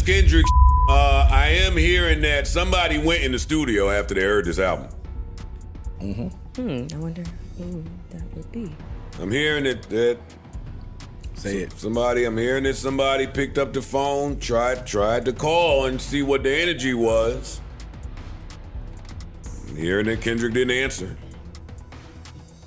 Kendrick. I am hearing that somebody went in the studio after they heard this album. I wonder who that would be. I'm hearing that Say it. I'm hearing that somebody picked up the phone, tried to call and see what the energy was. I'm hearing that Kendrick didn't answer.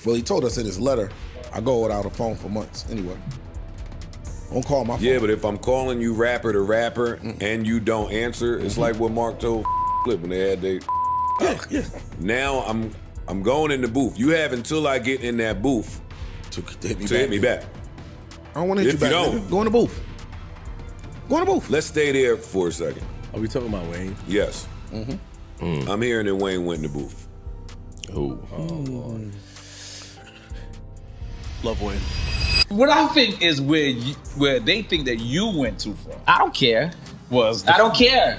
Well, he told us in his letter, I go without a phone for months anyway. Don't call my phone. Yeah, but if I'm calling you rapper to rapper and you don't answer, it's like what Mark told Flip when they had they. Yeah. Now I'm going in the booth. You have until I get in that booth To hit me back. I don't want to hit If you you back. don't. Nigga. Go in the booth. Go in the booth. Let's stay there for a second. Are we talking about Wayne? Yes. I'm hearing that Wayne went in the booth. Who? Love Wayne. What I think is where they think that you went too far. I don't care. I don't care.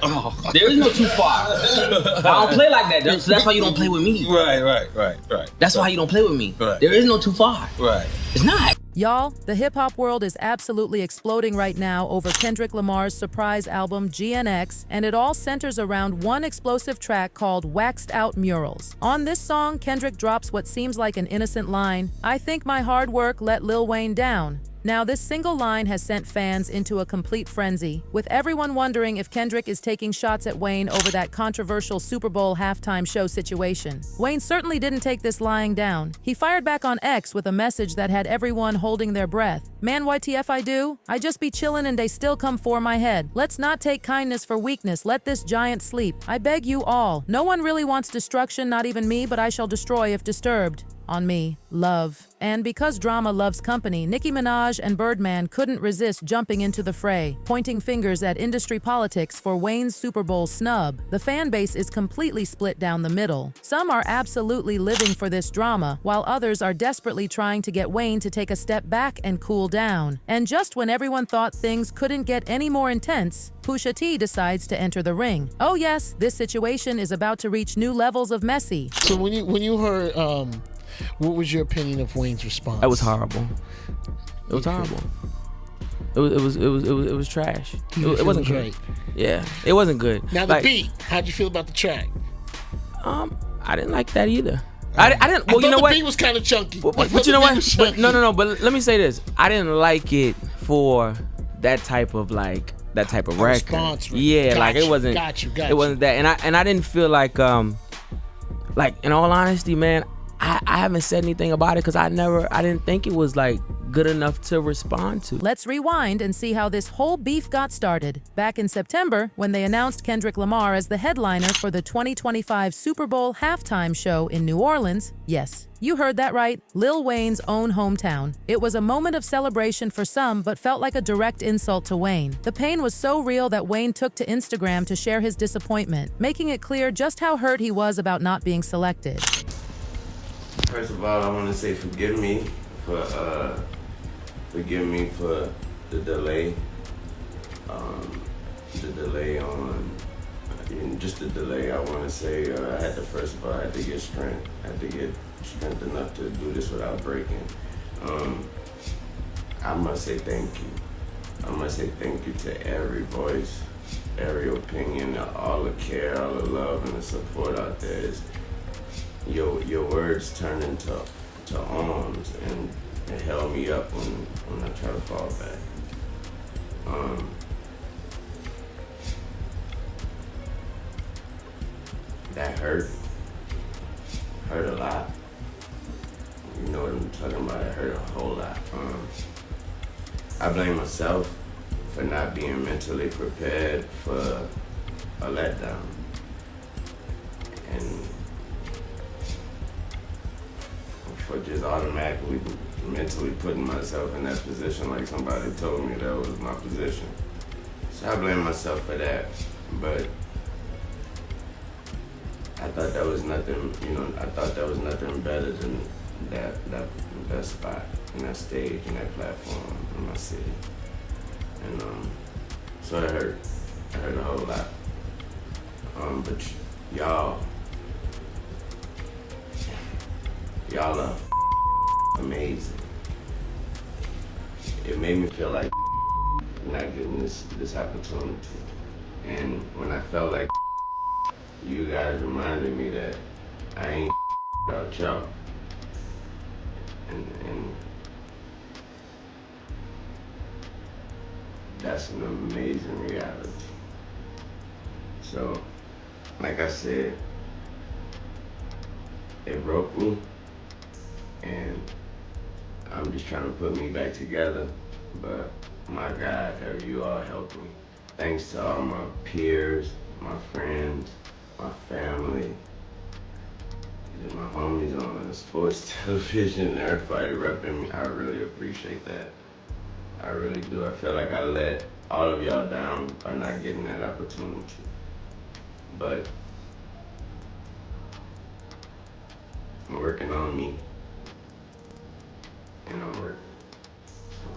There is no too far. I don't play like that. That's why you don't play with me. Right. That's why you don't play with me. Right. There is no too far. Right. It's not. Y'all, the hip-hop world is absolutely exploding right now over Kendrick Lamar's surprise album, GNX, and it all centers around one explosive track called Wacced Out Murals. On this song, Kendrick drops what seems like an innocent line, "I think my hard work let Lil Wayne down." Now, this single line has sent fans into a complete frenzy, with everyone wondering if Kendrick is taking shots at Wayne over that controversial Super Bowl halftime show situation. Wayne certainly didn't take this lying down. He fired back on X with a message that had everyone holding their breath. "Man, YTF I do? I just be chillin' and they still come for my head. Let's not take kindness for weakness. Let this giant sleep. I beg you all. No one really wants destruction, not even me, but I shall destroy if disturbed. On me, love." And because drama loves company, Nicki Minaj and Birdman couldn't resist jumping into the fray, pointing fingers at industry politics for Wayne's Super Bowl snub. The fan base is completely split down the middle. Some are absolutely living for this drama, while others are desperately trying to get Wayne to take a step back and cool down. And just when everyone thought things couldn't get any more intense, Pusha T decides to enter the ring. Oh yes, this situation is about to reach new levels of messy. So when you heard, what was your opinion of Wayne's response? That was horrible. It was horrible. It was trash. It wasn't good. Right. Yeah, it wasn't good. Now the beat. How'd you feel about the track? I didn't like that either. I didn't. Well, you know the what? Beat was kind of chunky. But you know what? But no. But let me say this. I didn't like it for that type of record. Yeah, like it wasn't. Got you. It wasn't that. And I didn't feel like in all honesty, man, I haven't said anything about it because I didn't think it was like good enough to respond to. Let's rewind and see how this whole beef got started. Back in September, when they announced Kendrick Lamar as the headliner for the 2025 Super Bowl halftime show in New Orleans, yes, you heard that right, Lil Wayne's own hometown. It was a moment of celebration for some, but felt like a direct insult to Wayne. The pain was so real that Wayne took to Instagram to share his disappointment, making it clear just how hurt he was about not being selected. First of all, I want to say forgive me for the delay. The delay on, just the delay. I want to say I had to get strength. I had to get strength enough to do this without breaking. I must say thank you. I must say thank you to every voice, every opinion, all the care, all the love, and the support out there. Your words turned into arms, and it held me up when I try to fall back. That hurt a lot. You know what I'm talking about? It hurt a whole lot. I blame myself for not being mentally prepared for a letdown. And for just automatically mentally putting myself in that position like somebody told me that was my position. So I blame myself for that, but I thought that was nothing, I thought that was nothing better than that spot, and that stage, and that platform in my city. And so it hurt a whole lot. But y'all are amazing. It made me feel like not getting this opportunity. And when I felt like you guys reminded me that I ain't about y'all. And that's an amazing reality. So, like I said, it broke me, and I'm just trying to put me back together. But my God, have you all helped me. Thanks to all my peers, my friends, my family, and my homies on sports television, everybody repping me. I really appreciate that. I really do. I feel like I let all of y'all down by not getting that opportunity. But I'm working on me. And I'm working. So,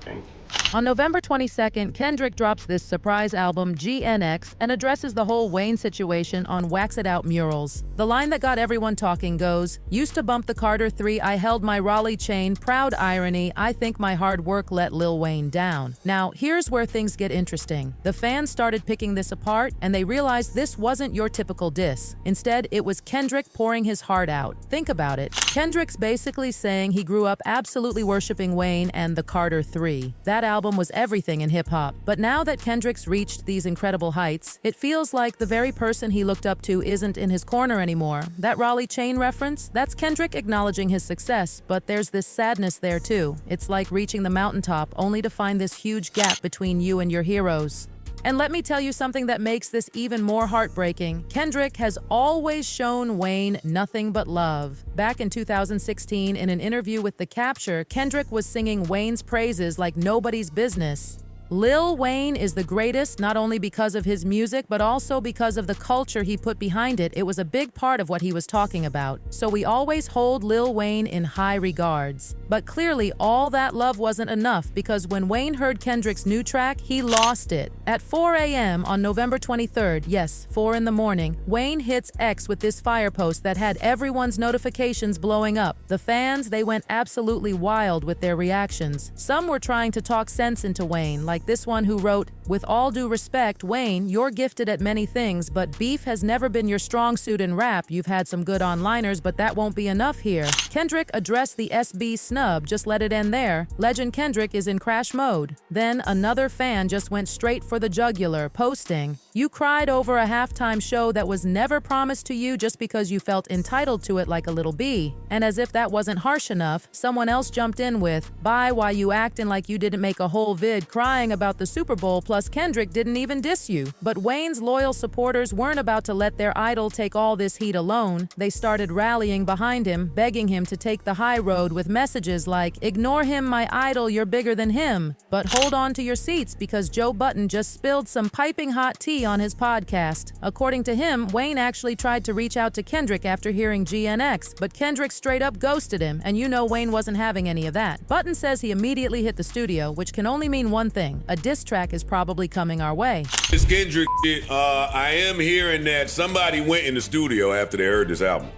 thank you. On November 22nd, Kendrick drops this surprise album, GNX, and addresses the whole Wayne situation on Wacced Out Murals. The line that got everyone talking goes, "Used to bump the Carter 3, I held my Raleigh chain, proud irony, I think my hard work let Lil Wayne down." Now, here's where things get interesting. The fans started picking this apart, and they realized this wasn't your typical diss. Instead, it was Kendrick pouring his heart out. Think about it. Kendrick's basically saying he grew up absolutely worshiping Wayne and the Carter 3. That album was everything in hip-hop. But now that Kendrick's reached these incredible heights, it feels like the very person he looked up to isn't in his corner anymore. That Raleigh chain reference, that's Kendrick acknowledging his success, but there's this sadness there too. It's like reaching the mountaintop only to find this huge gap between you and your heroes. And let me tell you something that makes this even more heartbreaking. Kendrick has always shown Wayne nothing but love. Back in 2016, in an interview with The Capture, Kendrick was singing Wayne's praises like nobody's business. Lil Wayne is the greatest not only because of his music, but also because of the culture he put behind it. It was a big part of what he was talking about. So we always hold Lil Wayne in high regards. But clearly, all that love wasn't enough, because when Wayne heard Kendrick's new track, he lost it. At 4 a.m. on November 23rd, yes, 4 in the morning, Wayne hits X with this fire post that had everyone's notifications blowing up. The fans, they went absolutely wild with their reactions. Some were trying to talk sense into Wayne, like this one who wrote, "With all due respect, Wayne, you're gifted at many things, but beef has never been your strong suit in rap. You've had some good on-liners, but that won't be enough here." Kendrick addressed the SB snub, just let it end there. Legend Kendrick is in crash mode. Then another fan just went straight for the jugular, posting, "You cried over a halftime show that was never promised to you just because you felt entitled to it like a little bee." And as if that wasn't harsh enough, someone else jumped in with, "Bye, why you acting like you didn't make a whole vid crying about the Super Bowl, plus Kendrick didn't even diss you." But Wayne's loyal supporters weren't about to let their idol take all this heat alone. They started rallying behind him, begging him to take the high road with messages like, "Ignore him, my idol, you're bigger than him. But hold on to your seats because Joe Budden just spilled some piping hot tea on his podcast." According to him, Wayne actually tried to reach out to Kendrick after hearing GNX, but Kendrick straight up ghosted him, and you know Wayne wasn't having any of that. Budden says he immediately hit the studio, which can only mean one thing: a diss track is probably coming our way. This Kendrick shit, I am hearing that somebody went in the studio after they heard this album.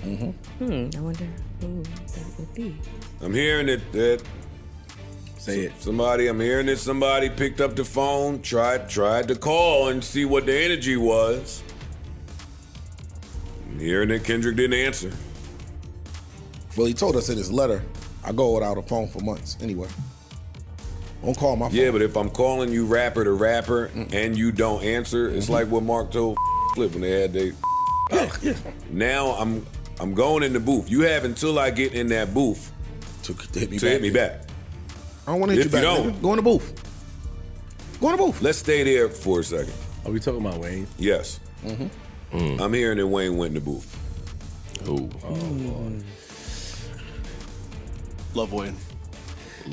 I wonder who that would be. I'm hearing that Say it. I'm hearing that somebody picked up the phone, tried to call and see what the energy was. I'm hearing that Kendrick didn't answer. Well, he told us in his letter, I go without a phone for months anyway. Don't call my phone. Yeah, but if I'm calling you rapper to rapper and you don't answer, it's like what Mark told Flip when they had they. Now I'm going in the booth. You have until I get in that booth to hit me back. I don't want to hit If you back. you don't, nigga. Go in the booth. Go in the booth. Let's stay there for a second. Are we talking about Wayne? Yes. I'm hearing that Wayne went in the booth. Love Wayne.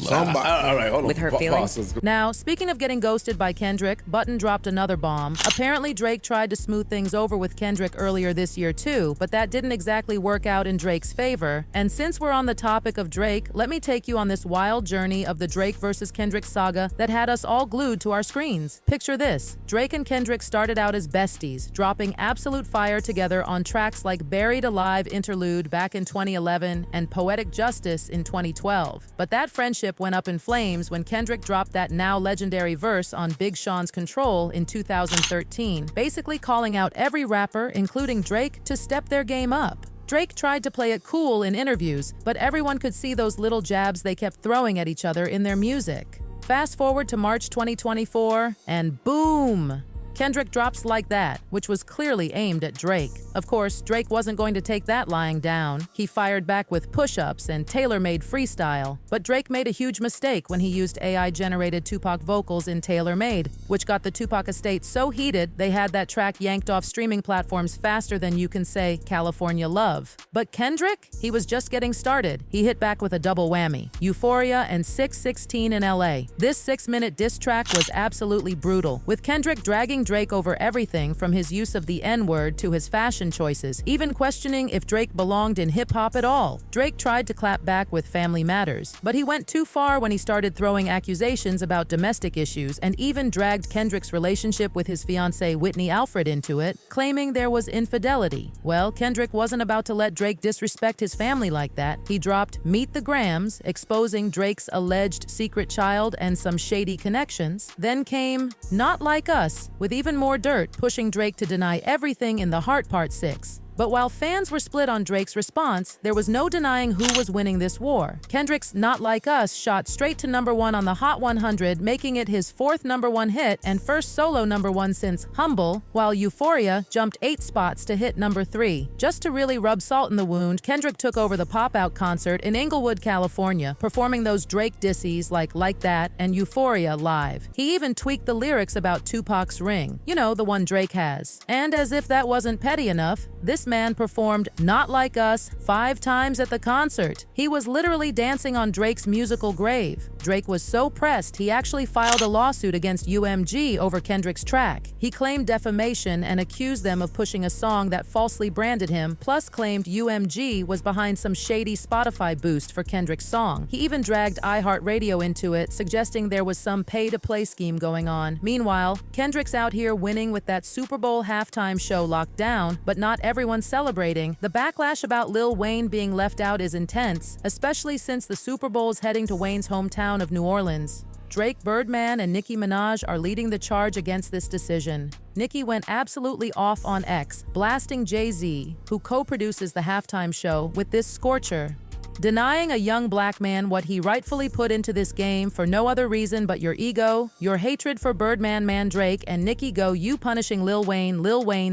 Somebody. All right, hold on. With her feelings? Let's go. Now, speaking of getting ghosted by Kendrick, Budden dropped another bomb. Apparently, Drake tried to smooth things over with Kendrick earlier this year too, but that didn't exactly work out in Drake's favor. And since we're on the topic of Drake, let me take you on this wild journey of the Drake versus Kendrick saga that had us all glued to our screens. Picture this. Drake and Kendrick started out as besties, dropping absolute fire together on tracks like Buried Alive Interlude back in 2011 and Poetic Justice in 2012. But that friendship relationship went up in flames when Kendrick dropped that now legendary verse on Big Sean's Control in 2013, basically calling out every rapper, including Drake, to step their game up. Drake tried to play it cool in interviews, but everyone could see those little jabs they kept throwing at each other in their music. Fast forward to March 2024, and boom! Kendrick drops Like That, which was clearly aimed at Drake. Of course, Drake wasn't going to take that lying down. He fired back with push-ups and tailor-made freestyle. But Drake made a huge mistake when he used AI-generated Tupac vocals in Tailor-Made, which got the Tupac estate so heated they had that track yanked off streaming platforms faster than you can say California Love. But Kendrick? He was just getting started. He hit back with a double whammy, Euphoria and 616 in LA. This 6-minute diss track was absolutely brutal, with Kendrick dragging Drake over everything from his use of the N-word to his fashion choices, even questioning if Drake belonged in hip-hop at all. Drake tried to clap back with Family Matters, but he went too far when he started throwing accusations about domestic issues and even dragged Kendrick's relationship with his fiancée Whitney Alfred into it, claiming there was infidelity. Well, Kendrick wasn't about to let Drake disrespect his family like that. He dropped Meet the Grams, exposing Drake's alleged secret child and some shady connections. Then came Not Like Us, with even more dirt, pushing Drake to deny everything in the Heart Part 6. But while fans were split on Drake's response, there was no denying who was winning this war. Kendrick's Not Like Us shot straight to #1 on the Hot 100, making it his 4th #1 hit and first solo #1 since Humble, while Euphoria jumped 8 spots to hit #3. Just to really rub salt in the wound, Kendrick took over the Pop-Out concert in Inglewood, California, performing those Drake dissies like That and Euphoria live. He even tweaked the lyrics about Tupac's ring, you know, the one Drake has. And as if that wasn't petty enough, this man performed Not Like Us 5 times at the concert. He was literally dancing on Drake's musical grave. Drake was so pressed, he actually filed a lawsuit against UMG over Kendrick's track. He claimed defamation and accused them of pushing a song that falsely branded him, plus claimed UMG was behind some shady Spotify boost for Kendrick's song. He even dragged iHeartRadio into it, suggesting there was some pay-to-play scheme going on. Meanwhile, Kendrick's out here winning with that Super Bowl halftime show locked down, but not everyone celebrating. The backlash about Lil Wayne being left out is intense, especially since the Super Bowl's heading to Wayne's hometown of New Orleans. Drake, Birdman, and Nicki Minaj are leading the charge against this decision. Nicki went absolutely off on X, blasting Jay-Z, who co-produces the halftime show, with this scorcher. Denying a young black man what he rightfully put into this game for no other reason but your ego, your hatred for Birdman Man Drake, and Nicki go you punishing Lil Wayne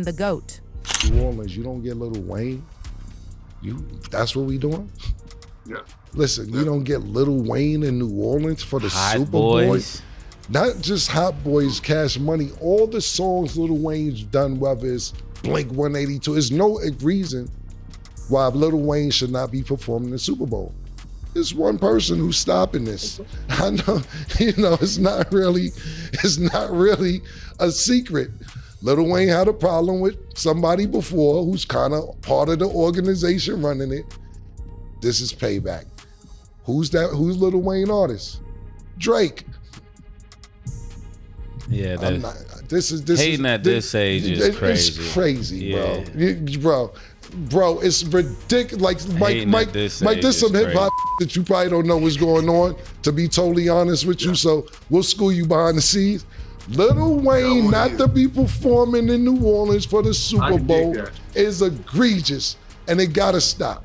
the GOAT. New Orleans, you don't get Lil Wayne? That's what we doing? Yeah. Listen, you don't get Lil Wayne in New Orleans for the Hot Super Bowl? Boys. Not just Hot Boys, Cash Money, all the songs Lil Wayne's done, whether it's Blink 182, there's no reason why Lil Wayne should not be performing the Super Bowl. There's one person who's stopping this. I know, it's not really a secret. Lil Wayne had a problem with somebody before who's kind of part of the organization running it. This is payback. Who's that? Who's Lil Wayne artist? Drake. Yeah, this is hating at this age is crazy. It's crazy, Yeah. Bro, it's ridiculous. Like Mike, there's some hip hop that you probably don't know what's going on, to be totally honest with you. So we'll school you behind the scenes. Lil Wayne not to be performing in New Orleans for the Super Bowl is egregious. And it gotta stop.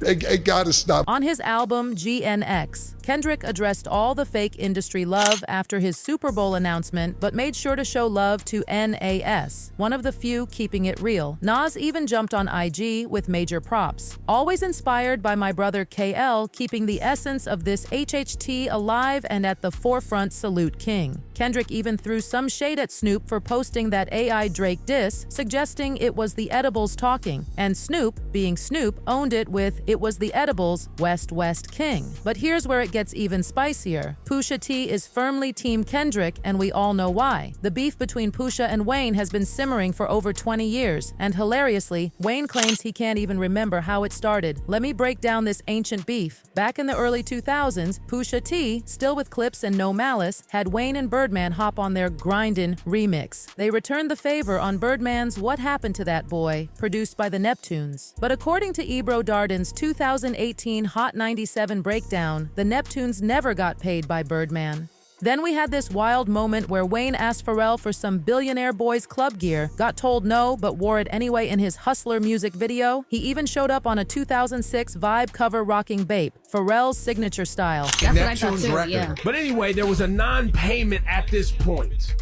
It gotta stop. On his album GNX, Kendrick addressed all the fake industry love after his Super Bowl announcement, but made sure to show love to NAS, one of the few keeping it real. Nas even jumped on IG with major props. Always inspired by my brother KL, keeping the essence of this HHT alive and at the forefront, salute King. Kendrick even threw some shade at Snoop for posting that AI Drake diss, suggesting it was the edibles talking, and Snoop, being Snoop, owned it with "It was the edibles, West West King." But here's where it gets even spicier. Pusha T is firmly Team Kendrick, and we all know why. The beef between Pusha and Wayne has been simmering for over 20 years, and hilariously, Wayne claims he can't even remember how it started. Let me break down this ancient beef. Back in the early 2000s, Pusha T, still with Clips and No Malice, had Wayne and Birdman hop on their Grindin' remix. They returned the favor on Birdman's What Happened to That Boy, produced by the Neptunes. But according to Ebro Darden's 2018 Hot 97 breakdown, the Neptunes rap tunes never got paid by Birdman. Then we had this wild moment where Wayne asked Pharrell for some Billionaire Boys club gear, got told no, but wore it anyway in his Hustler music video. He even showed up on a 2006 Vibe cover rocking Bape, Pharrell's signature style. That's what I thought too, yeah. But anyway, there was a non-payment at this point.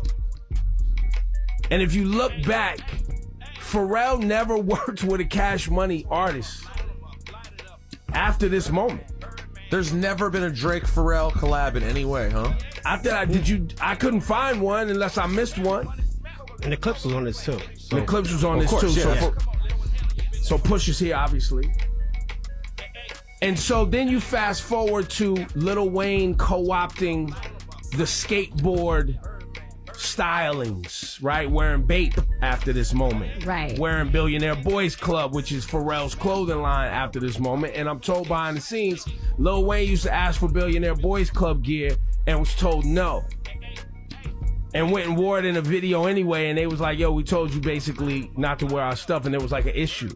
And if you look back, Pharrell never worked with a Cash Money artist after this moment. There's never been a Drake-Pharrell collab in any way, huh? After I couldn't find one unless I missed one. And the Clips was on this too. So. The Clips was on this too. Yeah. So Pusha's here, obviously. And so then you fast forward to Lil Wayne co-opting the skateboard stylings, right? Wearing Bape after this moment. Right. Wearing Billionaire Boys Club, which is Pharrell's clothing line after this moment. And I'm told behind the scenes, Lil Wayne used to ask for Billionaire Boys Club gear and was told no. And went and wore it in a video anyway, and they was like, yo, we told you basically not to wear our stuff, and there was like an issue.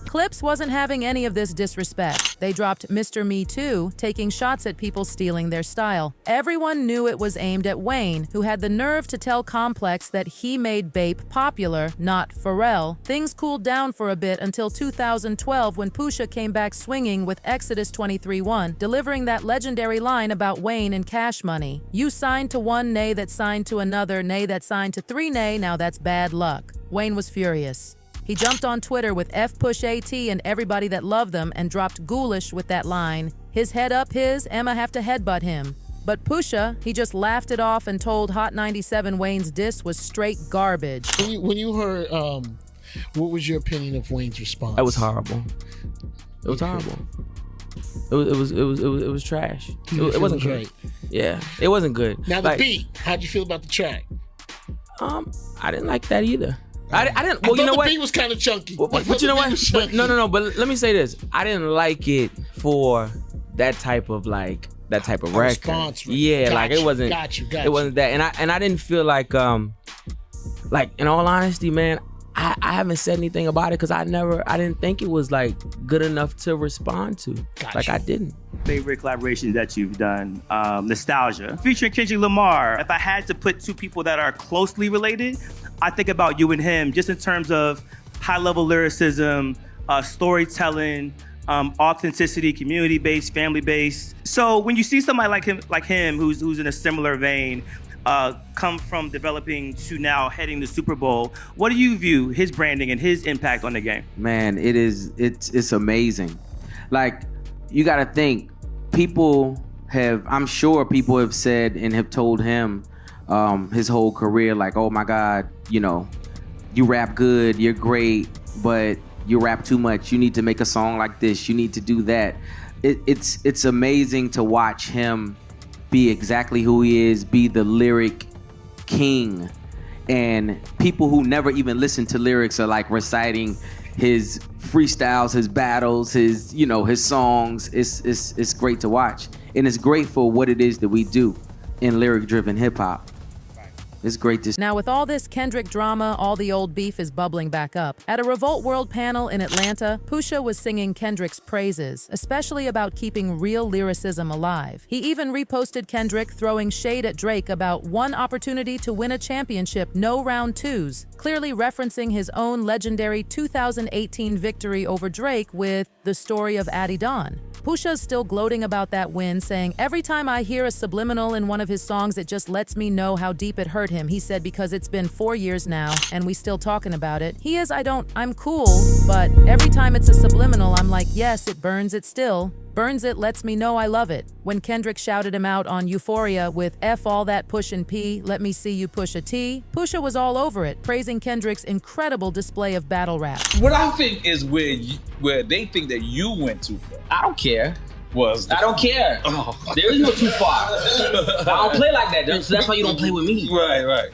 Clips wasn't having any of this disrespect. They dropped Mr. Me Too, taking shots at people stealing their style. Everyone knew it was aimed at Wayne, who had the nerve to tell Complex that he made Bape popular, not Pharrell. Things cooled down for a bit until 2012 when Pusha came back swinging with Exodus 23:1, delivering that legendary line about Wayne and Cash Money. You signed to one, nay, that signed to another, nay, that signed to three, nay, now that's bad luck. Wayne was furious. He jumped on Twitter with Pusha T and everybody that loved them and dropped Ghoulish with that line, his head up his, Emma have to headbutt him. But Pusha, he just laughed it off and told Hot 97 Wayne's diss was straight garbage. When you heard, what was your opinion of Wayne's response? That was horrible. It was horrible. It was trash. It wasn't good. Right. Yeah, it wasn't good. Now the beat, how'd you feel about the track? I didn't like that either. I didn't. Well, you know what? The beat was kind of chunky. But you know what? But, no. But let me say this: I didn't like it for that type of record. Yeah, like it wasn't. It wasn't that, and I didn't feel like in all honesty, man, I haven't said anything about it because I didn't think it was like good enough to respond to. Like I didn't. Favorite collaborations that you've done, Nostalgia, featuring Kendrick Lamar. If I had to put two people that are closely related, I think about you and him just in terms of high-level lyricism, storytelling, authenticity, community-based, family-based. So when you see somebody like him who's in a similar vein, come from developing to now heading the Super Bowl, what do you view his branding and his impact on the game? Man, it's amazing. Like, you gotta think, I'm sure people have said and have told him his whole career, like, oh my God, you rap good, you're great, but you rap too much. You need to make a song like this. You need to do that. It's amazing to watch him be exactly who he is, be the lyric king. And people who never even listen to lyrics are like reciting his freestyles, his battles, his songs. It's great to watch. And it's great for what it is that we do in lyric-driven hip-hop. It's great to see. Now, with all this Kendrick drama, all the old beef is bubbling back up. At a Revolt World panel in Atlanta, Pusha was singing Kendrick's praises, especially about keeping real lyricism alive. He even reposted Kendrick throwing shade at Drake about one opportunity to win a championship, no round twos, clearly referencing his own legendary 2018 victory over Drake with The Story of Adidon. Don. Pusha's still gloating about that win, saying, every time I hear a subliminal in one of his songs, it just lets me know how deep it hurt him. He said, because it's been 4 years now, and we still talking about it. I'm cool, but every time it's a subliminal, I'm like, yes, it burns it still. Burns it lets me know I love it. When Kendrick shouted him out on Euphoria with F all that Pushin' P, let me see you Pusha T, Pusha was all over it, praising Kendrick's incredible display of battle rap. What I think is where they think that you went too far. I don't care. I don't care. Oh. There is no too far. I don't play like that. So that's why you don't play with me. Right.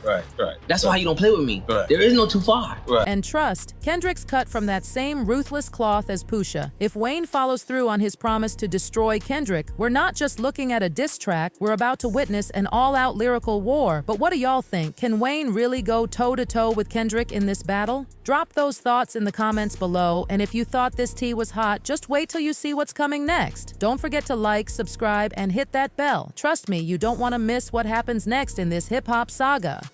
That's why you don't play with me. Right. There is no too far. Right. And trust, Kendrick's cut from that same ruthless cloth as Pusha. If Wayne follows through on his promise to destroy Kendrick, we're not just looking at a diss track, we're about to witness an all-out lyrical war. But what do y'all think? Can Wayne really go toe-to-toe with Kendrick in this battle? Drop those thoughts in the comments below, and if you thought this tea was hot, just wait till you see what's coming next. Don't forget to like, subscribe, and hit that bell. Trust me, you don't want to miss what happens next in this hip-hop saga.